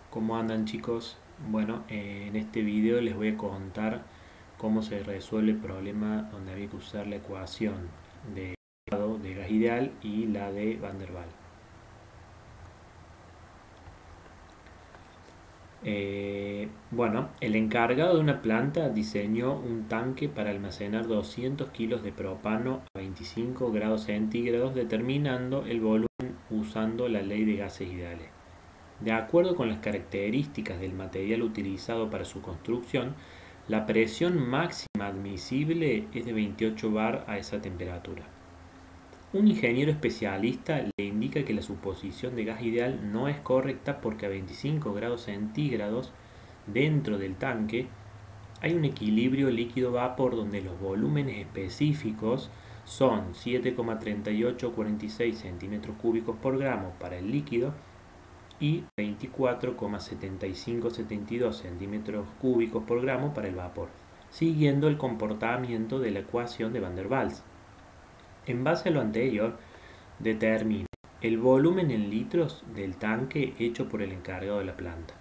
¿Cómo andan, chicos? Bueno, en este video les voy a contar cómo se resuelve el problema donde había que usar la ecuación de gas ideal y la de Van der Waals. Bueno, el encargado de una planta diseñó un tanque para almacenar 200 kilos de propano a 25 grados centígrados, determinando el volumen usando la ley de gases ideales. De acuerdo con las características del material utilizado para su construcción, la presión máxima admisible es de 28 bar a esa temperatura. Un ingeniero especialista le indica que la suposición de gas ideal no es correcta porque a 25 grados centígrados dentro del tanque hay un equilibrio líquido-vapor donde los volúmenes específicos son 7,3846 centímetros cúbicos por gramo para el líquido y 24,7572 centímetros cúbicos por gramo para el vapor, siguiendo el comportamiento de la ecuación de Van der Waals. En base a lo anterior, determina el volumen en litros del tanque hecho por el encargado de la planta.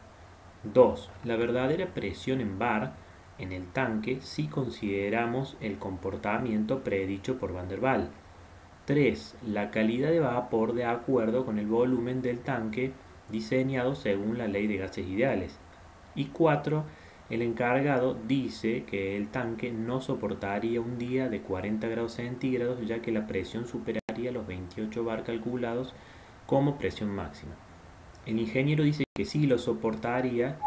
2. La verdadera presión en bar en el tanque si consideramos el comportamiento predicho por Van der Waals. 3. La calidad de vapor de acuerdo con el volumen del tanque diseñado según la ley de gases ideales. Y 4. El encargado dice que el tanque no soportaría un día de 40 grados centígrados ya que la presión superaría los 28 bar calculados como presión máxima. El ingeniero dice que sí lo soportaría.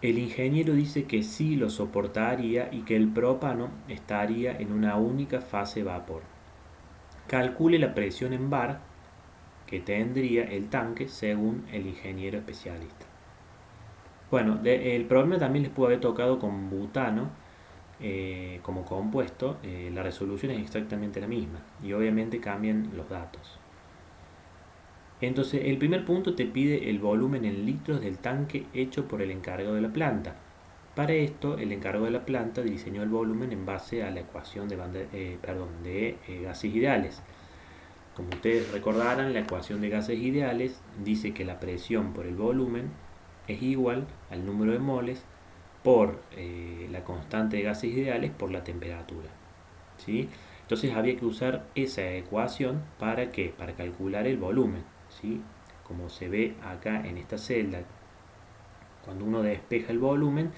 El ingeniero dice que sí lo soportaría y que el propano estaría en una única fase vapor. Calcule la presión en bar que tendría el tanque según el ingeniero especialista. Bueno, el problema también les pudo haber tocado con butano como compuesto. La resolución es exactamente la misma y obviamente cambian los datos. Entonces, el primer punto te pide el volumen en litros del tanque hecho por el encargado de la planta. Para esto, el encargado de la planta diseñó el volumen en base a la ecuación de gases ideales. Como ustedes recordarán, la ecuación de gases ideales dice que la presión por el volumen es igual al número de moles por la constante de gases ideales por la temperatura. ¿Sí? Entonces había que usar esa ecuación ¿para qué? Para calcular el volumen. ¿Sí? Como se ve acá en esta celda, cuando uno despeja el volumen,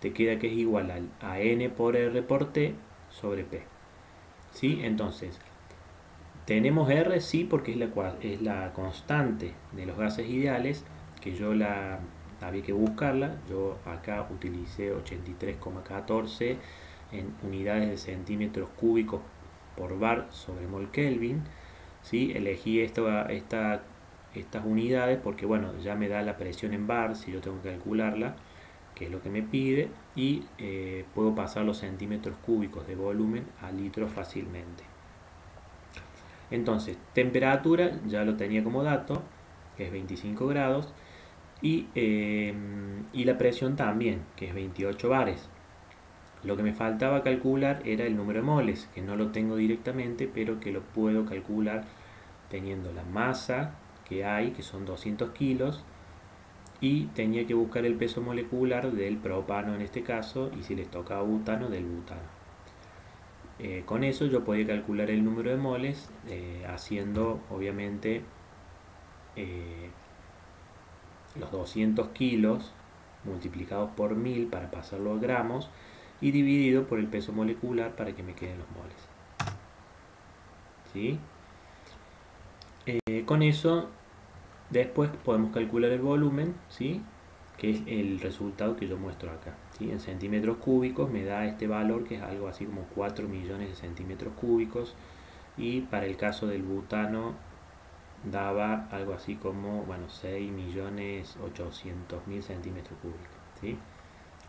te queda que es igual a N por R por T sobre P. ¿Sí? Entonces, tenemos R, sí, porque es la constante de los gases ideales, que había que buscarla. Yo acá utilicé 83,14 en unidades de centímetros cúbicos por bar sobre mol Kelvin. ¿Sí? Elegí estas unidades porque bueno, ya me da la presión en bar si yo tengo que calcularla, que es lo que me pide, y puedo pasar los centímetros cúbicos de volumen a litros fácilmente. Entonces, temperatura ya lo tenía como dato, que es 25 grados, y la presión también, que es 28 bares. Lo que me faltaba calcular era el número de moles, que no lo tengo directamente, pero que lo puedo calcular teniendo la masa que hay, que son 200 kilos, y tenía que buscar el peso molecular del propano en este caso, y si les tocaba butano, del butano. Con eso yo podía calcular el número de moles haciendo obviamente eh, los 200 kilos multiplicados por 1000 para pasarlo a gramos y dividido por el peso molecular para que me queden los moles. ¿Sí? Con eso después podemos calcular el volumen, ¿sí? Que es el resultado que yo muestro acá. ¿Sí? En centímetros cúbicos me da este valor que es algo así como 4 millones de centímetros cúbicos, y para el caso del butano daba algo así como 6.800.000 centímetros cúbicos. ¿Sí?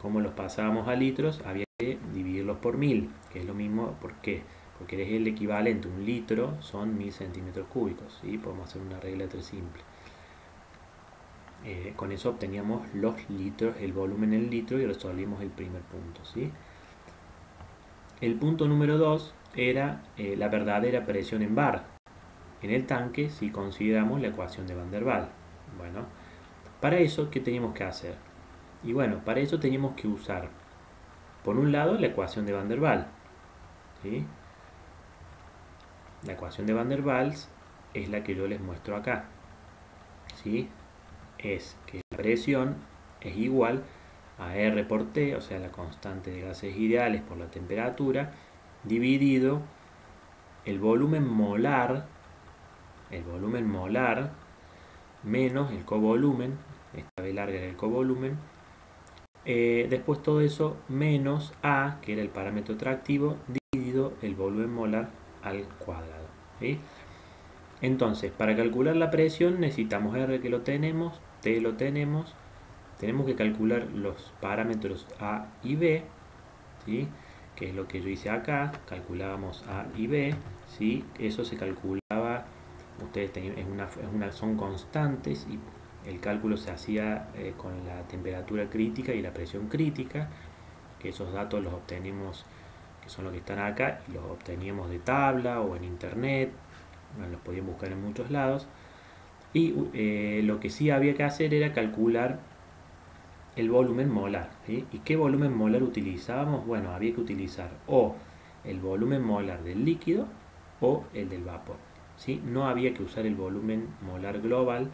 Como los pasábamos a litros, había que dividirlos por 1000, que es lo mismo. ¿Por qué? Porque es el equivalente, un litro son 1000 centímetros cúbicos. ¿Sí? Podemos hacer una regla de 3 simple. Con eso obteníamos los litros, el volumen en litro, y resolvimos el primer punto. ¿Sí? El punto número 2 era la verdadera presión en bar en el tanque si consideramos la ecuación de Van der Waals. Bueno, para eso, ¿qué teníamos que hacer? Y bueno, para eso teníamos que usar, por un lado, la ecuación de Van der Waals. ¿Sí? La ecuación de Van der Waals es la que yo les muestro acá. ¿Sí? Es que la presión es igual a R por T, o sea, la constante de gases ideales por la temperatura, dividido el volumen molar menos el covolumen, esta B larga era el covolumen, después todo eso menos A, que era el parámetro tractivo, dividido el volumen molar al cuadrado. ¿Sí? Entonces, para calcular la presión necesitamos R, que lo tenemos, T lo tenemos que calcular los parámetros A y B, ¿sí? Que es lo que yo hice acá, calculábamos A y B, ¿sí? Eso se calculaba, ustedes tenían, son constantes y el cálculo se hacía con la temperatura crítica y la presión crítica, que esos datos los obtenemos, que son los que están acá, y los obteníamos de tabla o en internet, los podían buscar en muchos lados, y lo que sí había que hacer era calcular el volumen molar. ¿Sí? ¿Y qué volumen molar utilizábamos? Bueno, había que utilizar o el volumen molar del líquido o el del vapor. ¿Sí? No había que usar el volumen molar global,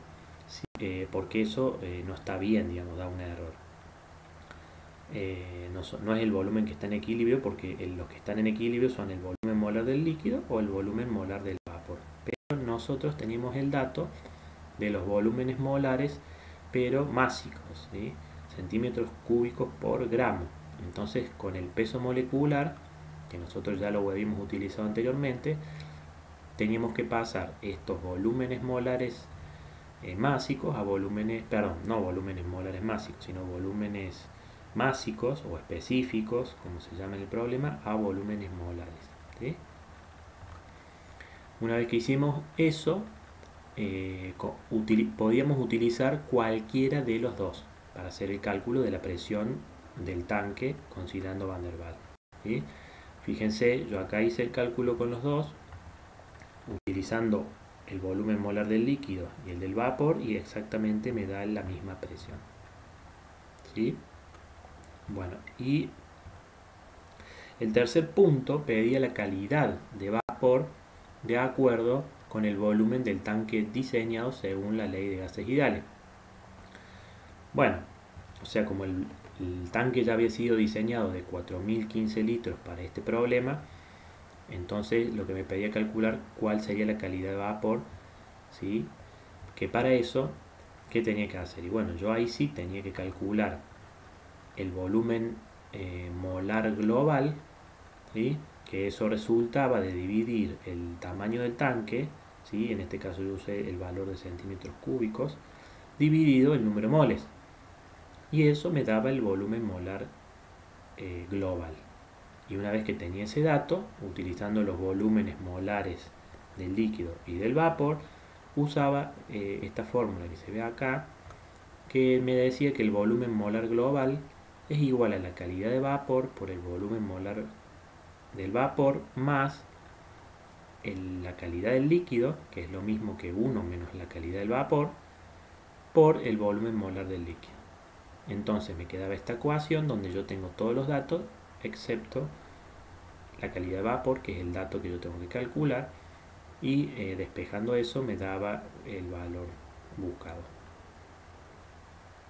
¿sí? Porque eso no está bien, digamos, da un error. No es el volumen que está en equilibrio, porque los que están en equilibrio son el volumen molar del líquido o el volumen molar del vapor. Pero nosotros teníamos el dato de los volúmenes molares, pero másicos, ¿sí? Centímetros cúbicos por gramo. Entonces, con el peso molecular, que nosotros ya lo habíamos utilizado anteriormente, teníamos que pasar estos volúmenes molares másicos a volúmenes, perdón, no volúmenes molares másicos, sino volúmenes másicos o específicos, como se llama en el problema, a volúmenes molares. ¿Sí? Una vez que hicimos eso, podíamos utilizar cualquiera de los dos para hacer el cálculo de la presión del tanque considerando Van der Waals. ¿Sí? Fíjense, yo acá hice el cálculo con los dos, utilizando el volumen molar del líquido y el del vapor, y exactamente me da la misma presión. ¿Sí? Bueno, y el tercer punto pedía la calidad de vapor de acuerdo con el volumen del tanque diseñado según la ley de gases ideales. Bueno, o sea, como el tanque ya había sido diseñado de 4015 litros para este problema, entonces lo que me pedía calcular cuál sería la calidad de vapor, ¿sí? Que para eso, ¿qué tenía que hacer? Y bueno, yo ahí sí tenía que calcular el volumen molar global, ¿sí? Que eso resultaba de dividir el tamaño del tanque, ¿sí? En este caso yo usé el valor de centímetros cúbicos, dividido el número de moles. Y eso me daba el volumen molar global. Y una vez que tenía ese dato, utilizando los volúmenes molares del líquido y del vapor, usaba esta fórmula que se ve acá, que me decía que el volumen molar global es igual a la calidad de vapor por el volumen molar del vapor más la calidad del líquido, que es lo mismo que 1 menos la calidad del vapor, por el volumen molar del líquido. Entonces me quedaba esta ecuación donde yo tengo todos los datos excepto la calidad de vapor, que es el dato que yo tengo que calcular, y despejando eso me daba el valor buscado.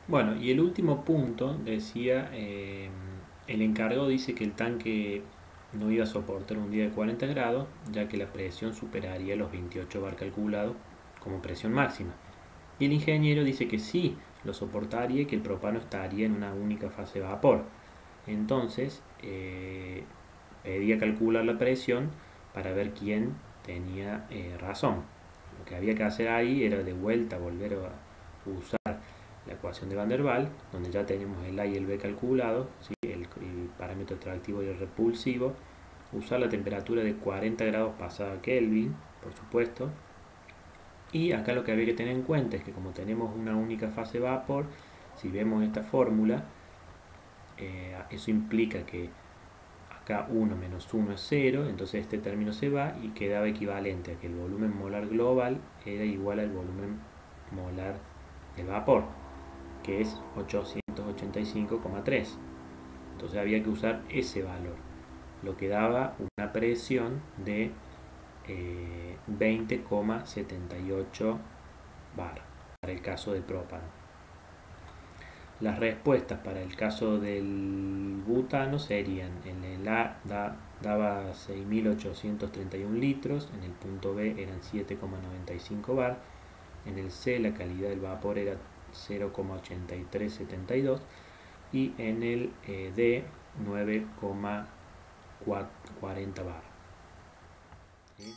Bueno, y el último punto decía, el encargado dice que el tanque no iba a soportar un día de 40 grados, ya que la presión superaría los 28 bar calculados como presión máxima. Y el ingeniero dice que sí lo soportaría y que el propano estaría en una única fase de vapor. Entonces, pedía calcular la presión para ver quién tenía razón. Lo que había que hacer ahí era de vuelta volver a usar la ecuación de Van der Waals, donde ya tenemos el A y el B calculados, ¿sí? el parámetro atractivo y el repulsivo, usar la temperatura de 40 grados pasada Kelvin, por supuesto, y acá lo que había que tener en cuenta es que como tenemos una única fase vapor, si vemos esta fórmula, eso implica que acá 1 menos 1 es 0, entonces este término se va y quedaba equivalente a que el volumen molar global era igual al volumen molar del vapor, que es 885,3. Entonces había que usar ese valor, lo que daba una presión de 20,78 bar para el caso del propano. Las respuestas para el caso del butano serían: en el A daba 6.831 litros, en el punto B eran 7,95 bar, en el C la calidad del vapor era 0,8372 y en el D 9,40 bar. ¿Sí?